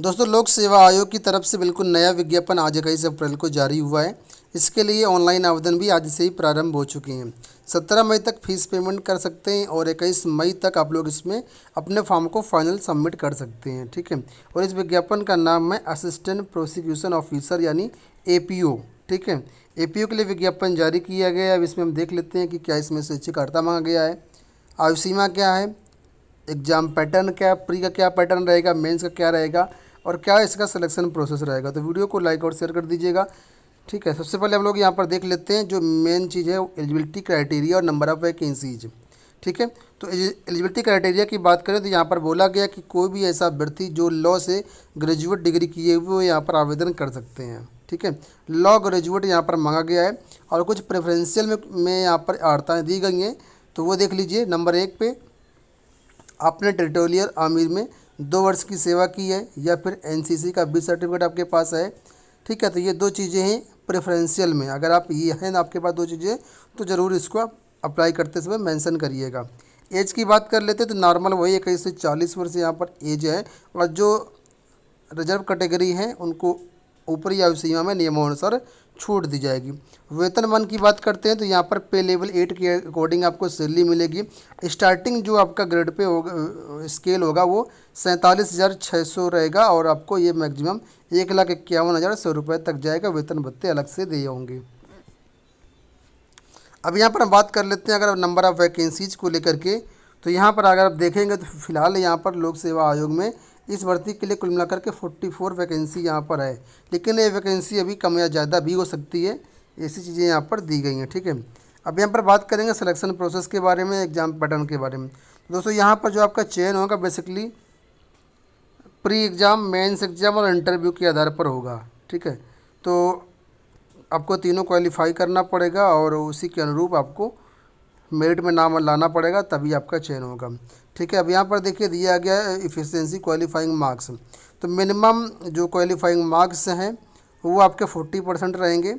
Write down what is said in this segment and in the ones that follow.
दोस्तों, लोक सेवा आयोग की तरफ से बिल्कुल नया विज्ञापन आज 21 अप्रैल को जारी हुआ है। इसके लिए ऑनलाइन आवेदन भी आज से ही प्रारंभ हो चुके हैं। 17 मई तक फीस पेमेंट कर सकते हैं और 21 मई तक आप लोग इसमें अपने फॉर्म को फाइनल सबमिट कर सकते हैं। ठीक है। और इस विज्ञापन का नाम है असिस्टेंट प्रोसिक्यूशन ऑफिसर यानी APO। ठीक है। APO के लिए विज्ञापन जारी किया गया है। अब इसमें हम देख लेते हैं कि क्या इसमें स्वैच्छिक अर्हता मांगा गया है, आयु सीमा क्या है, एग्ज़ाम पैटर्न क्या, प्री का क्या पैटर्न रहेगा, मेंस का क्या रहेगा और क्या इसका सिलेक्शन प्रोसेस रहेगा। तो वीडियो को लाइक और शेयर कर दीजिएगा। ठीक है। सबसे पहले हम लोग यहाँ पर देख लेते हैं जो मेन चीज़ है एलिजिबिलिटी क्राइटेरिया और नंबर ऑफ़ वैकेंसीज। ठीक है। तो एलिजिबिलिटी क्राइटेरिया की बात करें तो यहाँ पर बोला गया कि कोई भी ऐसा अभ्यर्थी जो लॉ से ग्रेजुएट डिग्री किए हुए वो यहाँ पर आवेदन कर सकते हैं। ठीक है। लॉ ग्रेजुएट यहाँ पर मांगा गया है और कुछ प्रेफरेंशियल में यहाँ पर अर्हताएँ दी गई हैं। तो वो देख लीजिए। नंबर 1 पे आपने टेरिटोरियल आर्मी में 2 वर्ष की सेवा की है या फिर NCC का 20 सर्टिफिकेट आपके पास है। ठीक है। तो ये 2 चीज़ें हैं प्रेफरेंशियल में। अगर आप ये हैं ना आपके पास 2 चीज़ें तो ज़रूर इसको आप अप्लाई करते समय मेंशन करिएगा। एज की बात कर लेते हैं तो नॉर्मल वही 21 से 40 वर्ष यहाँ पर एज है और जो रिजर्व कैटेगरी हैं उनको ऊपरी आयु सीमा में नियमानुसार छूट दी जाएगी। वेतनमान की बात करते हैं तो यहाँ पर पे लेवल 8 के अकॉर्डिंग आपको सैलरी मिलेगी। स्टार्टिंग जो आपका ग्रेड पे होगा स्केल होगा वो 47,600 रहेगा और आपको ये मैक्सिमम 1,51,100 रुपये तक जाएगा। वेतन भत्ते अलग से दिए होंगे। अब यहाँ पर हम बात कर लेते हैं अगर नंबर ऑफ़ वैकेंसीज को लेकर के। तो यहाँ पर अगर आप देखेंगे तो फिलहाल यहाँ पर लोक सेवा आयोग में इस भर्ती के लिए कुल मिलाकर के 44 वैकेंसी यहाँ पर है, लेकिन ये वैकेंसी अभी कम या ज़्यादा भी हो सकती है। ऐसी चीज़ें यहाँ पर दी गई हैं। ठीक है। अब यहाँ पर बात करेंगे सिलेक्शन प्रोसेस के बारे में, एग्जाम पैटर्न के बारे में। दोस्तों, यहाँ पर जो आपका चयन होगा basically pre exam, mains exam और इंटरव्यू के आधार पर होगा। ठीक है। तो आपको तीनों क्वालिफाई करना पड़ेगा और उसी के अनुरूप आपको मेरिट में नाम लाना पड़ेगा तभी आपका चयन होगा। ठीक है। अब यहाँ पर देखिए दिया गया है इफ़िशियंसी क्वालिफाइंग मार्क्स। तो मिनिमम जो क्वालिफाइंग मार्क्स हैं वो आपके 40% रहेंगे।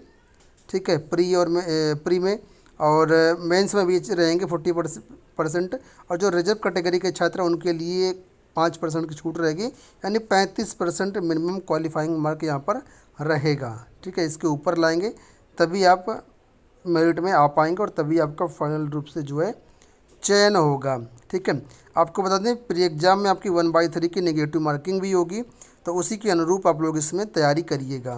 ठीक है। प्री में और मेंस में भी रहेंगे 40%। और जो रिजर्व कैटेगरी के छात्र हैं उनके लिए 5% की छूट रहेगी, यानी 35% मिनिमम क्वालिफाइंग मार्क यहाँ पर रहेगा। ठीक है। इसके ऊपर लाएंगे तभी आप मेरिट में आ पाएंगे और तभी आपका फाइनल रूप से जो है चयन होगा। ठीक है। आपको बता दें प्री एग्ज़ाम में आपकी 1/3 की नेगेटिव मार्किंग भी होगी, तो उसी के अनुरूप आप लोग इसमें तैयारी करिएगा।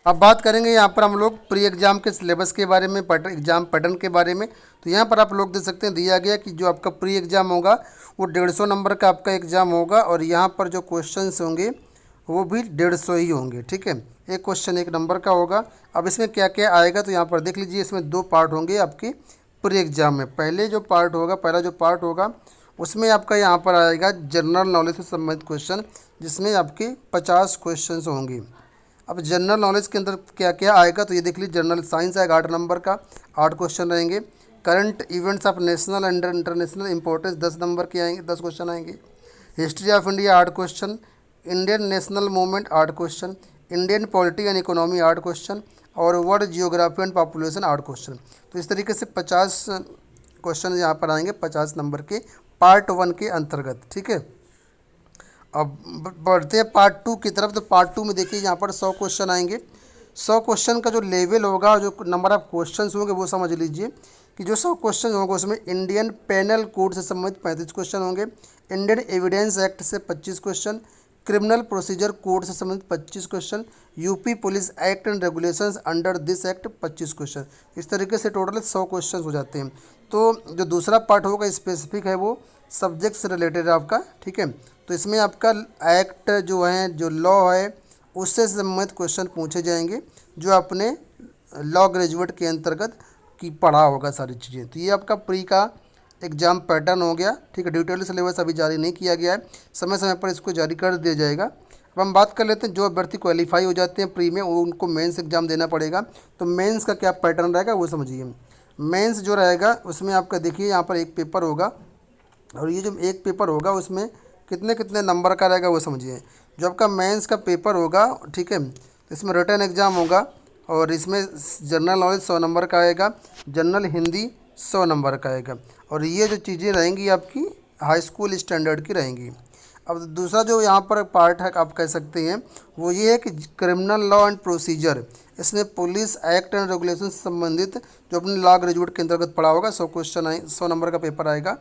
अब बात करेंगे यहाँ पर हम लोग प्री एग्ज़ाम के सिलेबस के बारे में, एग्ज़ाम पैटर्न के बारे में। तो यहाँ पर आप लोग देख सकते हैं दिया गया कि जो आपका प्री एग्ज़ाम होगा वो 150 नंबर का आपका एग्ज़ाम होगा और यहाँ पर जो क्वेश्चंस होंगे वो भी 150 ही होंगे। ठीक है। एक क्वेश्चन 1 नंबर का होगा। अब इसमें क्या क्या आएगा तो यहाँ पर देख लीजिए। इसमें 2 पार्ट होंगे आपके प्री एग्ज़ाम में। पहला जो पार्ट होगा उसमें आपका यहाँ पर आएगा जनरल नॉलेज से संबंधित क्वेश्चन, जिसमें आपके 50 क्वेश्चन होंगे। अब जनरल नॉलेज के अंदर क्या क्या आएगा तो ये देख लीजिए। जनरल साइंस आएगा 8 नंबर का, 8 क्वेश्चन रहेंगे। Current events of national and international importance 10 number के आएंगे, 10 क्वेश्चन आएंगे। History of India 8 question, Indian national movement 8 question, Indian polity and economy 8 question और world geography and population 8 question. तो इस तरीके से 50 क्वेश्चन यहाँ पर आएंगे 50 नंबर के पार्ट 1 के अंतर्गत। ठीक है। अब बढ़ते हैं पार्ट 2 की तरफ। तो पार्ट 2 में देखिए यहाँ पर 100 क्वेश्चन आएंगे। 100 क्वेश्चन का जो लेवल होगा, जो नंबर ऑफ क्वेश्चन होंगे वो समझ लीजिए कि जो 100 क्वेश्चन होंगे उसमें इंडियन पेनल कोड से संबंधित 35 क्वेश्चन होंगे, इंडियन एविडेंस एक्ट से 25 क्वेश्चन, क्रिमिनल प्रोसीजर कोड से संबंधित 25 question, UP police act and regulations under this act 25 question. इस तरीके से टोटल 100 क्वेश्चन हो जाते हैं। तो जो दूसरा पार्ट होगा स्पेसिफिक है वो सब्जेक्ट से रिलेटेड है आपका। ठीक है। तो इसमें आपका एक्ट जो है, जो लॉ है उससे संबंधित क्वेश्चन पूछे जाएंगे जो आपने लॉ ग्रेजुएट के अंतर्गत की पढ़ा होगा सारी चीज़ें। तो ये आपका प्री का एग्ज़ाम पैटर्न हो गया। ठीक है। डिटेल सिलेबस अभी जारी नहीं किया गया है, समय समय पर इसको जारी कर दिया जाएगा। अब हम बात कर लेते हैं जो अभ्यर्थी क्वालिफाई हो जाते हैं प्री में उनको मेंस एग्ज़ाम देना पड़ेगा। तो मेंस का क्या पैटर्न रहेगा वो समझिए। मेंस जो रहेगा उसमें आपका देखिए यहाँ पर एक पेपर होगा और ये जो एक पेपर होगा उसमें कितने कितने नंबर का रहेगा वो समझिए। जो आपका मेंस का पेपर होगा, ठीक है, तो इसमें रिटन एग्ज़ाम होगा और इसमें जनरल नॉलेज 100 नंबर का आएगा, जनरल हिंदी 100 नंबर का आएगा और ये जो चीज़ें रहेंगी आपकी हाई स्कूल स्टैंडर्ड की रहेंगी। अब दूसरा जो यहाँ पर पार्ट है आप कह सकते हैं वो ये है कि क्रिमिनल लॉ एंड प्रोसीजर, इसमें पुलिस एक्ट एंड रेगुलेशन से संबंधित जो अपने लॉ ग्रेजुएट के अंतर्गत पढ़ा होगा 100 क्वेश्चन 100 नंबर का पेपर आएगा।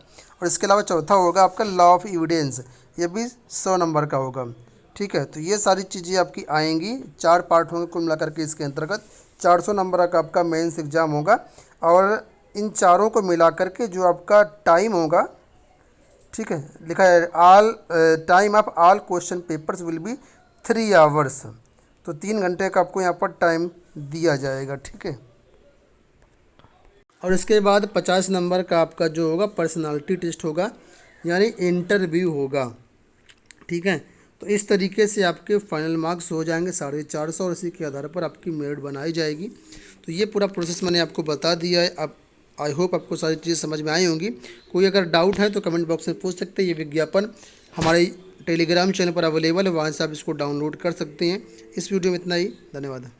और इसके अलावा चौथा होगा आपका लॉ ऑफ एविडेंस, ये भी 100 नंबर का होगा। ठीक है, तो ये सारी चीज़ें आपकी आएंगी, 4 पार्ट होंगे कुल मिलाकर के इसके अंतर्गत। 400 नंबर का आपका मेंस एग्ज़ाम होगा और इन चारों को मिलाकर के जो आपका टाइम होगा, ठीक है, लिखा है all time of all question papers will be 3 hours, तो 3 घंटे का आपको यहाँ पर टाइम दिया जाएगा। ठीक है, और इसके बाद 50 नंबर का आपका जो होगा पर्सनालिटी टेस्ट होगा, यानी इंटरव्यू होगा। ठीक है, तो इस तरीके से आपके फाइनल मार्क्स हो जाएंगे 450 और इसी के आधार पर आपकी मेरिट बनाई जाएगी। तो ये पूरा प्रोसेस मैंने आपको बता दिया है। अब आई होप आपको सारी चीज़ें समझ में आई होंगी। कोई अगर डाउट है तो कमेंट बॉक्स में पूछ सकते हैं। ये विज्ञापन हमारे टेलीग्राम चैनल पर अवेलेबल है, वहाँ से आप इसको डाउनलोड कर सकते हैं। इस वीडियो में इतना ही, धन्यवाद।